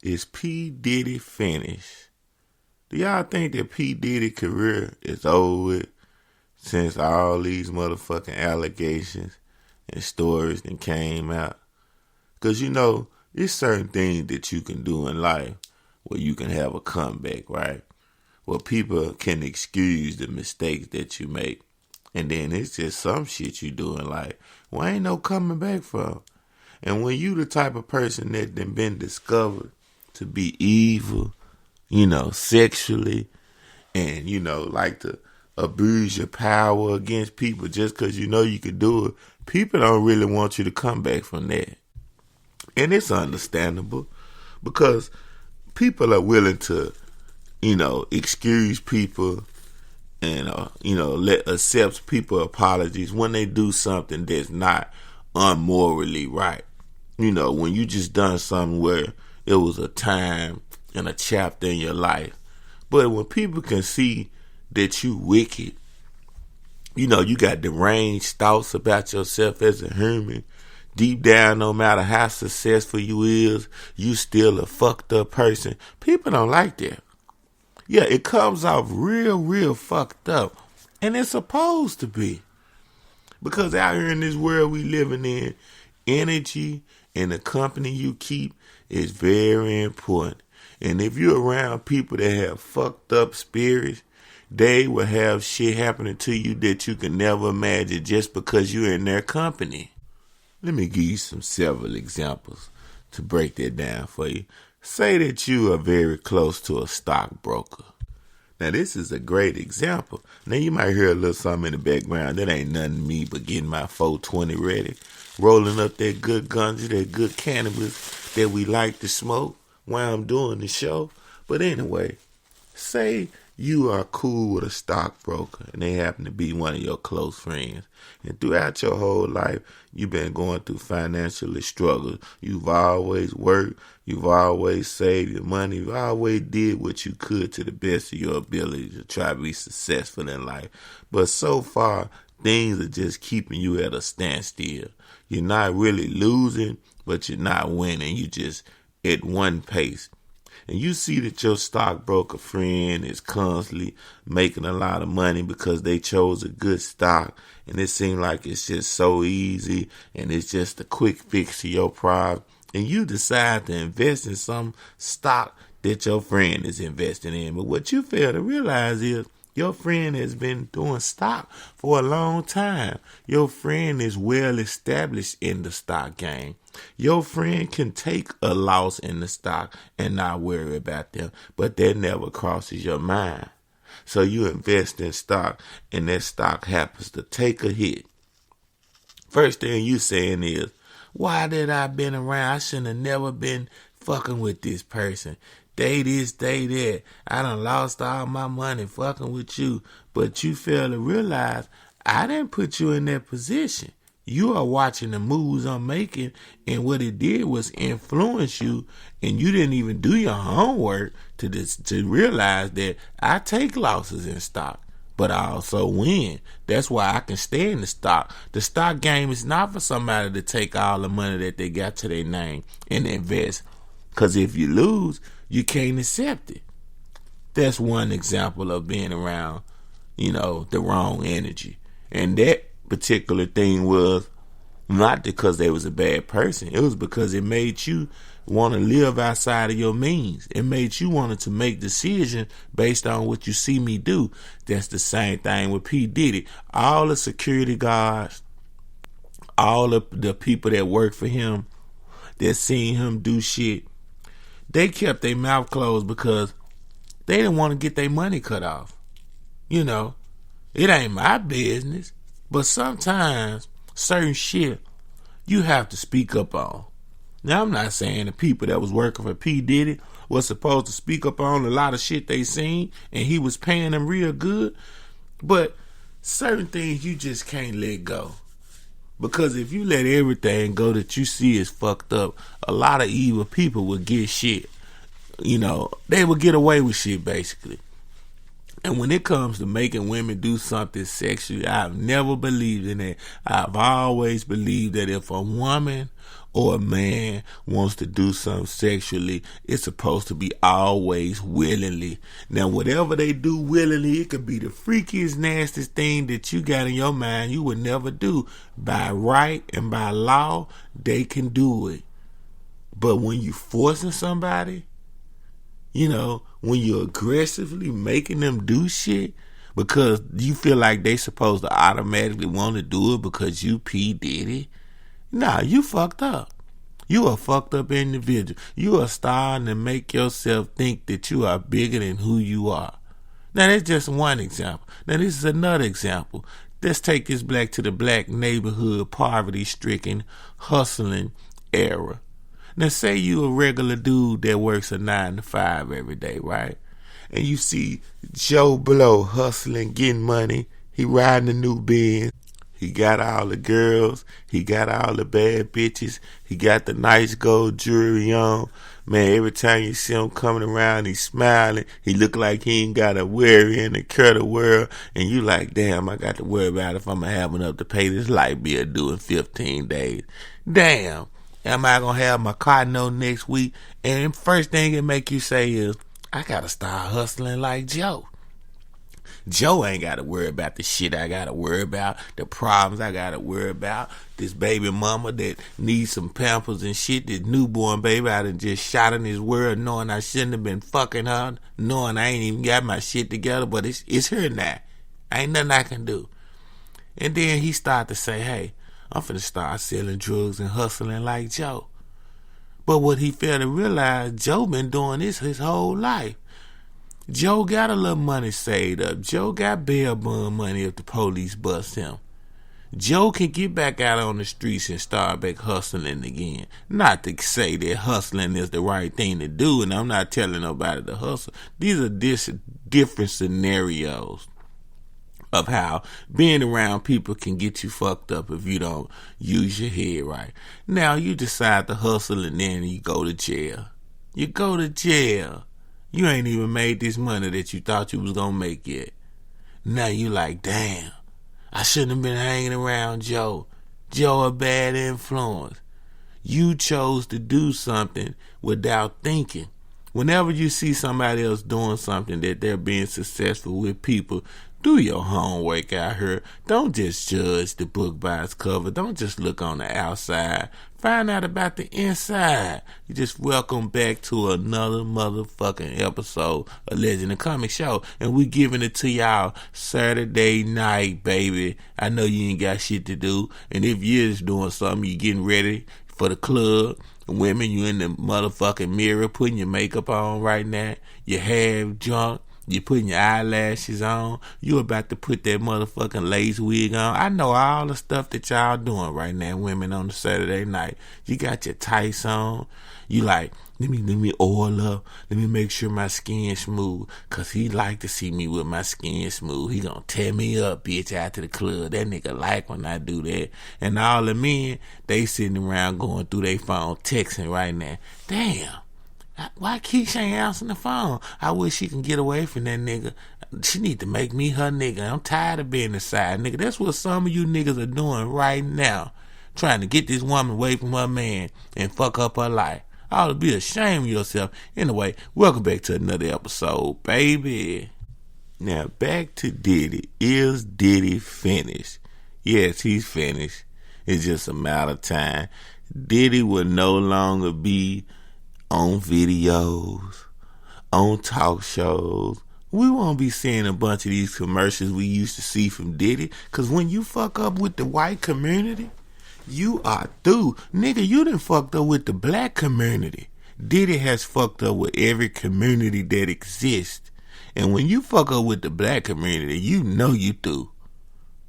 Is P. Diddy finished? Do y'all think that P. Diddy career is over with since all these motherfucking allegations and stories that came out? Because, there's certain things that you can do in life where you can have a comeback, right? Where people can excuse the mistakes that you make. And then it's just some shit you do in life. Well, ain't no coming back from. And when you the type of person that done been discovered to be evil, sexually, and, like to abuse your power against people just because you can do it, people don't really want you to come back from that. And it's understandable because people are willing to, excuse people and, accept people's apologies when they do something that's not unmorally right. When you just done something where it was a time and a chapter in your life. But when people can see that you wicked, you got deranged thoughts about yourself as a human. Deep down, no matter how successful you is, you still a fucked up person. People don't like that. Yeah, it comes off real fucked up. And it's supposed to be. Because out here in this world we living in, energy and the company you keep is very important. And if you're around people that have fucked up spirits, they will have shit happening to you that you can never imagine just because you're in their company. Let me give you several examples to break that down for you. Say that you are very close to a stockbroker. Now, this is a great example. Now, you might hear a little something in the background. That ain't nothing to me but getting my 420 ready, rolling up that good ganja, that good cannabis that we like to smoke while I'm doing the show. But anyway, say you are cool with a stockbroker and they happen to be one of your close friends. And throughout your whole life, you've been going through financial struggles. You've always worked. You've always saved your money. You've always did what you could to the best of your ability to try to be successful in life. But so far, things are just keeping you at a standstill. You're not really losing, but you're not winning. You just at one pace. And you see that your stockbroker friend is constantly making a lot of money because they chose a good stock. And it seems like it's just so easy and it's just a quick fix to your problem. And you decide to invest in some stock that your friend is investing in. But what you fail to realize is your friend has been doing stock for a long time. Your friend is well established in the stock game. Your friend can take a loss in the stock and not worry about them, but that never crosses your mind. So you invest in stock and that stock happens to take a hit. First thing you saying is, why did I been around? I shouldn't have never been fucking with this person. They this, they that. I done lost all my money fucking with you. But you fail to realize I didn't put you in that position. You are watching the moves I'm making, and what it did was influence you, and you didn't even do your homework to realize that I take losses in stock, but I also win. That's why I can stay in the stock. The stock game is not for somebody to take all the money that they got to their name and invest, because if you lose, you can't accept it. That's one example of being around, the wrong energy. And that particular thing was not because they was a bad person. It was because it made you want to live outside of your means. It made you want to make decisions based on what you see me do. That's the same thing with P.DIDDY. All the security guards, all of the people that work for him, that seen him do shit, they kept their mouth closed because they didn't want to get their money cut off. It ain't my business. But sometimes certain shit you have to speak up on. Now, I'm not saying the people that was working for P. Diddy was supposed to speak up on a lot of shit they seen and he was paying them real good. But certain things you just can't let go. Because if you let everything go that you see is fucked up, a lot of evil people will get shit. They will get away with shit, basically. And when it comes to making women do something sexually, I've never believed in it. I've always believed that if a woman or a man wants to do something sexually, it's supposed to be always willingly. Now, whatever they do willingly, it could be the freakiest, nastiest thing that you got in your mind you would never do. By right and by law, they can do it. But when you forcing somebody, when you're aggressively making them do shit because you feel like they supposed to automatically want to do it because you P. Diddy, nah, you fucked up. You a fucked up individual. You are starting to make yourself think that you are bigger than who you are. Now, that's just one example. Now, this is another example. Let's take this back to the black neighborhood, poverty-stricken, hustling era. Now, say you a regular dude that works a 9 to 5 every day, right? And you see Joe Blow hustling, getting money. He riding a new Benz. He got all the girls. He got all the bad bitches. He got the nice gold jewelry on. Man, every time you see him coming around, he's smiling. He look like he ain't got to worry in the care of the world. And you like, damn, I got to worry about if I'm going to have enough to pay this light bill due in 15 days. Damn. Am I going to have my car note next week? And the first thing it make you say is, I got to start hustling like Joe. Joe ain't got to worry about the shit I got to worry about, the problems I got to worry about, this baby mama that needs some Pampers and shit, this newborn baby I done just shot in this world knowing I shouldn't have been fucking her, knowing I ain't even got my shit together, but it's her now. Ain't nothing I can do. And then he started to say, hey, I'm finna start selling drugs and hustling like Joe. But what he failed to realize, Joe been doing this his whole life. Joe got a little money saved up. Joe got bail bond money if the police bust him. Joe can get back out on the streets and start back hustling again. Not to say that hustling is the right thing to do, and I'm not telling nobody to hustle. These are different scenarios of how being around people can get you fucked up if you don't use your head right. Now you decide to hustle and then you go to jail. You go to jail. You ain't even made this money that you thought you was gonna make yet. Now you like, damn, I shouldn't have been hanging around Joe. Joe a bad influence. You chose to do something without thinking. Whenever you see somebody else doing something that they're being successful with people, do your homework out here. Don't just judge the book by its cover. Don't just look on the outside. Find out about the inside. You just welcome back to another motherfucking episode of Legend of Comic Show. And we giving it to y'all Saturday night, baby. I know you ain't got shit to do. And if you're just doing something, you getting ready for the club. Women, you in the motherfucking mirror putting your makeup on right now. You half drunk. You putting your eyelashes on. You about to put that motherfucking lace wig on. I know all the stuff that y'all doing right now, women, on the Saturday night. You got your tights on. You like, let me oil up. Let me make sure my skin's smooth. Cause he like to see me with my skin smooth. He gonna tear me up, bitch, out to the club. That nigga like when I do that. And all the men, they sitting around going through their phone, texting right now. Damn. Why Keisha ain't answering the phone? I wish she can get away from that nigga. She need to make me her nigga. I'm tired of being the side nigga. That's what some of you niggas are doing right now. Trying to get this woman away from her man and fuck up her life. I ought to be ashamed of yourself. Anyway, welcome back to another episode, baby. Now, back to Diddy. Is Diddy finished? Yes, he's finished. It's just a matter of time. Diddy will no longer be on videos, on talk shows. We won't be seeing a bunch of these commercials we used to see from Diddy. Cause when you fuck up with the white community, you are through. Nigga, you done fucked up with the black community. Diddy has fucked up with every community that exists. And when you fuck up with the black community, you know you through.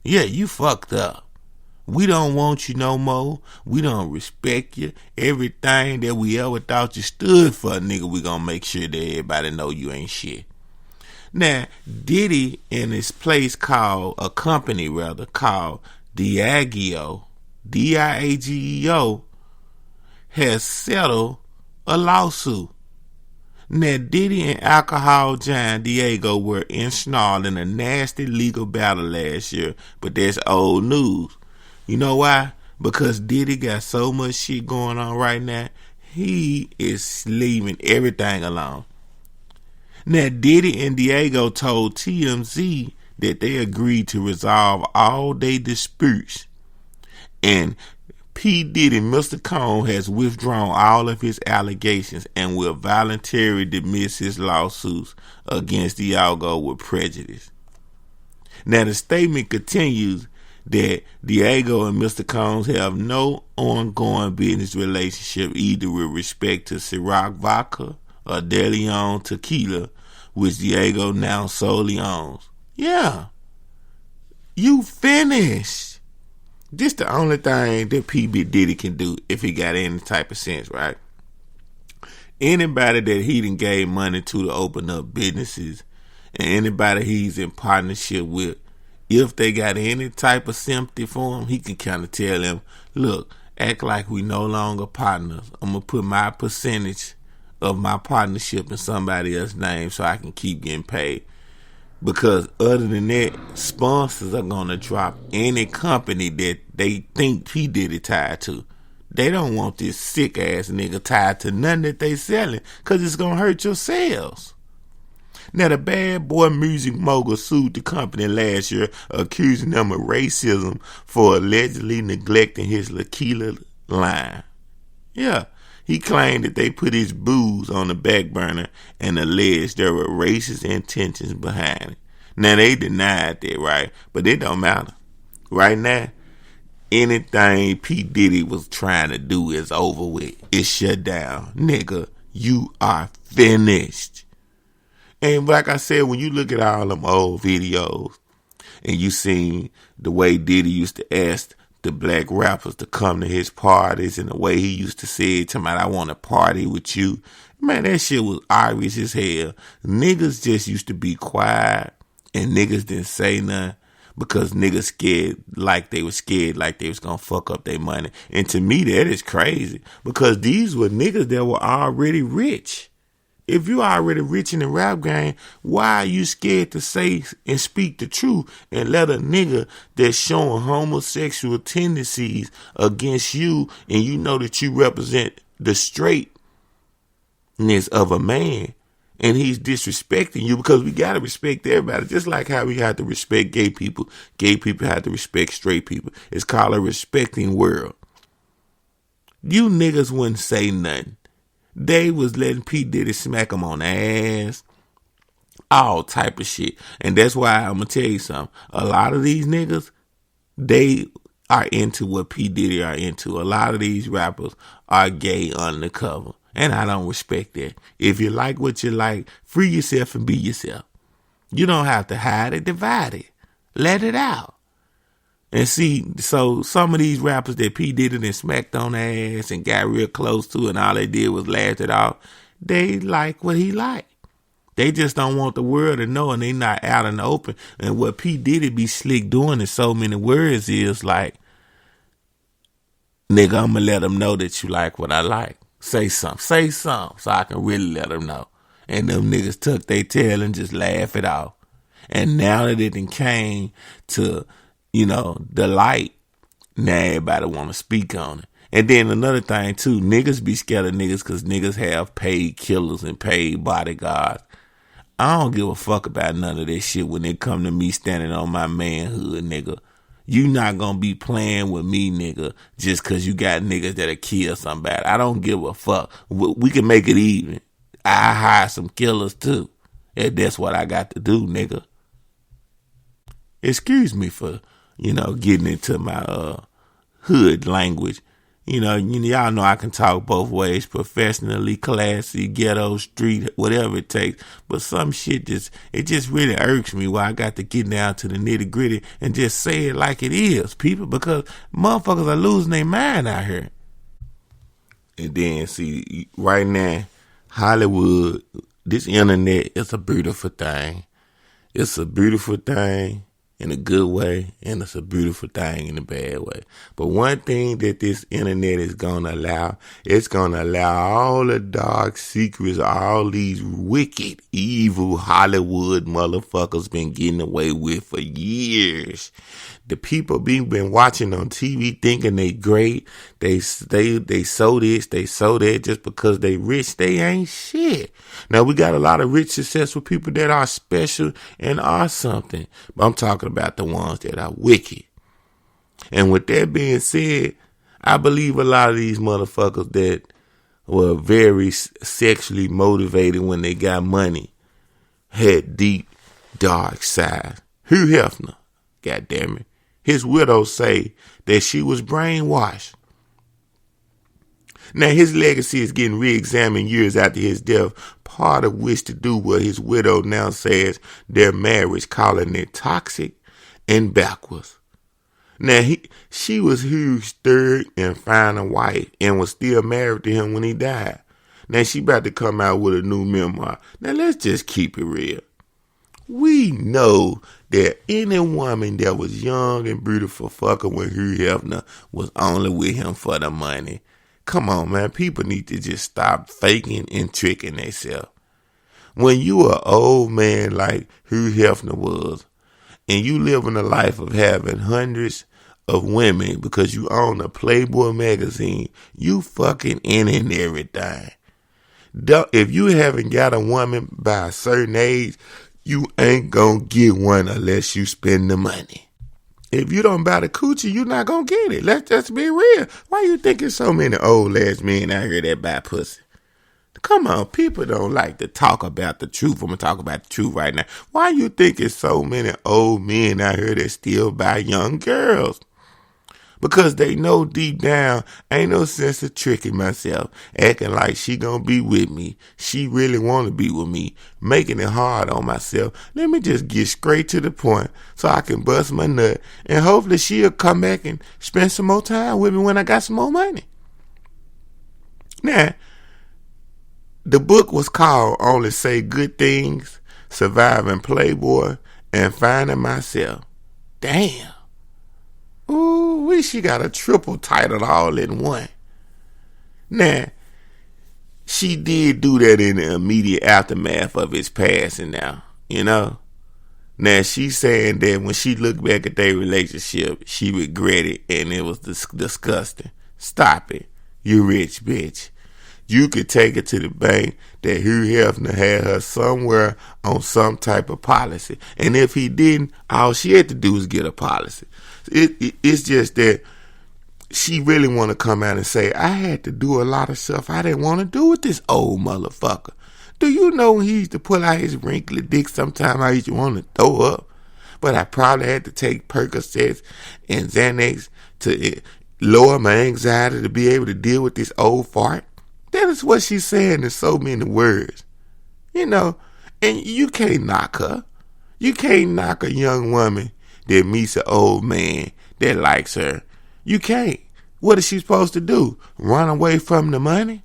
Yeah, you fucked up. We don't want you no more. We don't respect you. Everything that we ever thought you stood for, nigga, we gonna make sure that everybody know you ain't shit. Now, Diddy in his place called, a company rather, called Diageo, Diageo, has settled a lawsuit. Now, Diddy and alcohol giant Diego were ensnared in a nasty legal battle last year, but that's old news. You know why? Because Diddy got so much shit going on right now, he is leaving everything alone. Now, Diddy and Diego told TMZ that they agreed to resolve all their disputes. And P. Diddy, Mr. Cone, has withdrawn all of his allegations and will voluntarily dismiss his lawsuits against Diego with prejudice. Now, the statement continues that Diego and Mr. Combs have no ongoing business relationship either with respect to Ciroc Vodka or De Leon Tequila, which Diego now solely owns. Yeah, you finished. This the only thing that P. Diddy can do if he got any type of sense, right? Anybody that he done gave money to open up businesses and anybody he's in partnership with, if they got any type of sympathy for him, he can kind of tell them, look, act like we no longer partners. I'm going to put my percentage of my partnership in somebody else's name so I can keep getting paid. Because other than that, sponsors are going to drop any company that they think P. Diddy tied to. They don't want this sick ass nigga tied to nothing that they selling because it's going to hurt your sales. Now, the Bad Boy music mogul sued the company last year, accusing them of racism for allegedly neglecting his tequila line. Yeah, he claimed that they put his booze on the back burner and alleged there were racist intentions behind it. Now, they denied that, right? But it don't matter. Right now, anything P. Diddy was trying to do is over with. It's shut down. Nigga, you are finished. And like I said, when you look at all them old videos and you seen the way Diddy used to ask the black rappers to come to his parties and the way he used to say to me, I want to party with you. Man, that shit was obvious as hell. Niggas just used to be quiet and niggas didn't say nothing because niggas scared like they was going to fuck up their money. And to me, that is crazy because these were niggas that were already rich. If you already rich in the rap game, why are you scared to say and speak the truth and let a nigga that's showing homosexual tendencies against you and you know that you represent the straightness of a man and he's disrespecting you? Because we got to respect everybody. Just like how we have to respect gay people. Gay people have to respect straight people. It's called a respecting world. You niggas wouldn't say nothing. They was letting P. Diddy smack him on the ass. All type of shit. And that's why I'm going to tell you something. A lot of these niggas, they are into what P. Diddy are into. A lot of these rappers are gay undercover. And I don't respect that. If you like what you like, free yourself and be yourself. You don't have to hide it, divide it. Let it out. And see, so some of these rappers that P. Diddy and smacked on their ass and got real close to and all they did was laugh it off, they like what he like. They just don't want the world to know and they not out in the open. And what P. Diddy be slick doing in so many words is like, nigga, I'm going to let them know that you like what I like. Say something so I can really let them know. And them niggas tuck their tail and just laugh it off. And now that it done came to, the light, now everybody want to speak on it. And then another thing too, niggas be scared of niggas because niggas have paid killers and paid bodyguards. I don't give a fuck about none of this shit when it come to me standing on my manhood, nigga. You not gonna be playing with me, nigga, just because you got niggas that'll kill somebody. I don't give a fuck. We can make it even. I hire some killers too. And that's what I got to do, nigga. Excuse me for, getting into my hood language. Y'all know I can talk both ways, professionally, classy, ghetto, street, whatever it takes. But some shit just really irks me why I got to get down to the nitty gritty and just say it like it is, people, because motherfuckers are losing their mind out here. And then see, right now, Hollywood, this internet is a beautiful thing. It's a beautiful thing. in a good way, and it's a beautiful thing in a bad way. But one thing that this internet is gonna allow, it's gonna allow all the dark secrets, all these wicked, evil Hollywood motherfuckers been getting away with for years. The people been watching on TV thinking they great. They so this, they so that just because they rich, they ain't shit. Now we got a lot of rich, successful people that are special and are something. But I'm talking about the ones that are wicked. And with that being said, I believe a lot of these motherfuckers that were very sexually motivated when they got money had deep, dark sides. Hugh Hefner, goddamn it. His widow say that she was brainwashed. Now his legacy is getting re-examined years after his death, part of which to do what his widow now says their marriage, calling it toxic and backwards. Now she was Hugh's third and final wife and was still married to him when he died. Now she about to come out with a new memoir. Now let's just keep it real. We know that any woman that was young and beautiful fucking with Hugh Hefner was only with him for the money. Come on, man. People need to just stop faking and tricking themselves. When you an old man like Hugh Hefner was, and you living a life of having hundreds of women because you own a Playboy magazine, you fucking in and everything. If you haven't got a woman by a certain age, you ain't gonna get one unless you spend the money. If you don't buy the coochie, you're not gonna get it. Let's just be real. Why you think there's so many old ass men out here that buy pussy? Come on, people don't like to talk about the truth. I'm gonna talk about the truth right now. Why you think there's so many old men out here that still buy young girls? Because they know deep down, ain't no sense of tricking myself, acting like she gonna be with me. She really wanna be with me, making it hard on myself. Let me just get straight to the point so I can bust my nut, and hopefully she'll come back and spend some more time with me when I got some more money. Now, the book was called Only Say Good Things, Surviving Playboy, and Finding Myself. Damn. Ooh, she got a triple title all in one. Now, she did do that in the immediate aftermath of his passing now, you know. Now, she's saying that when she looked back at their relationship, she regretted and it was disgusting. Stop it, you rich bitch. You could take it to the bank that Hugh Hefner had her somewhere on some type of policy. And if he didn't, all she had to do was get a policy. It's just that she really want to come out and say, I had to do a lot of stuff I didn't want to do with this old motherfucker. Do you know when he used to pull out his wrinkly dick sometime I used to want to throw up? But I probably had to take Percocets and Xanax to lower my anxiety to be able to deal with this old fart. That is what she's saying in so many words. You know, and you can't knock her. You can't knock a young woman that meets an old man that likes her. You can't. What is she supposed to do? Run away from the money?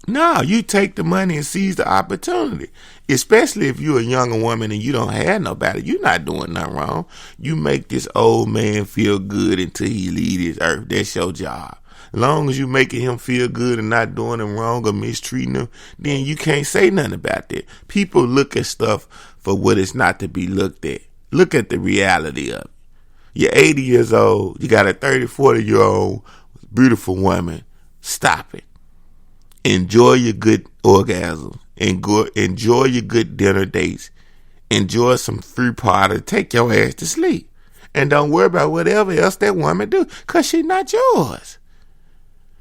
No, you take the money and seize the opportunity. Especially if you're a younger woman and you don't have nobody. You're not doing nothing wrong. You make this old man feel good until he leaves this earth. That's your job. As long as you making him feel good and not doing him wrong or mistreating him, then you can't say nothing about that. People look at stuff for what it's not to be looked at. Look at the reality of it. You're 80 years old. You got a 30, 40-year-old beautiful woman. Stop it. Enjoy your good orgasms. Enjoy your good dinner dates. Enjoy some free party. Take your ass to sleep. And don't worry about whatever else that woman do, because she's not yours.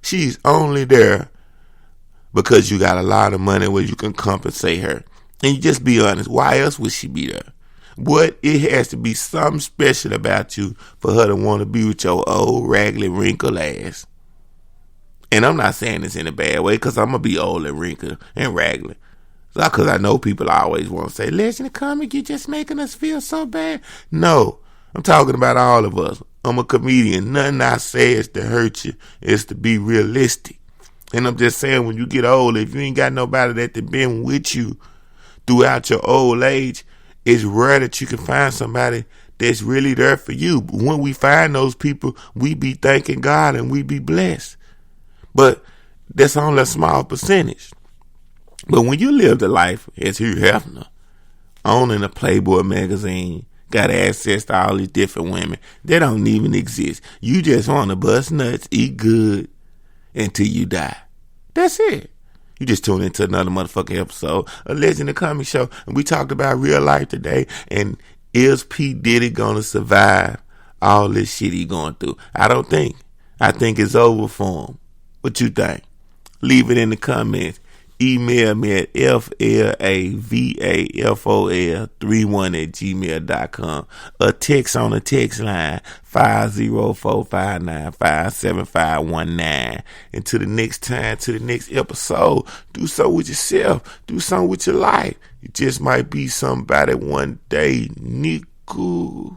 She's only there because you got a lot of money where you can compensate her. And you just be honest, why else would she be there? It has to be something special about you for her to want to be with your old, raggedy, wrinkled ass. And I'm not saying this in a bad way, because I'm going to be old and wrinkled and raggedy. Because I know people always want to say, Legend Comic, you're just making us feel so bad. No, I'm talking about all of us. I'm a comedian. Nothing I say is to hurt you. It's to be realistic. And I'm just saying, when you get old, if you ain't got nobody that's been with you throughout your old age, it's rare that you can find somebody that's really there for you. But when we find those people, we be thanking God and we be blessed. But that's only a small percentage. But when you live the life as Hugh Hefner, owning a Playboy magazine, got access to all these different women, they don't even exist. You just want to bust nuts, eat good, until you die. That's it. You just tuned into another motherfucking episode of Legend of Comedy Show. And we talked about real life today. And is P. Diddy going to survive all this shit he going through? I don't think. I think it's over for him. What you think? Leave it in the comments. Email me at flavafol31@gmail.com. A text on the text line 504-595-7519. Until the next time, to the next episode, do something with yourself. Do something with your life. You just might be somebody one day, nigga.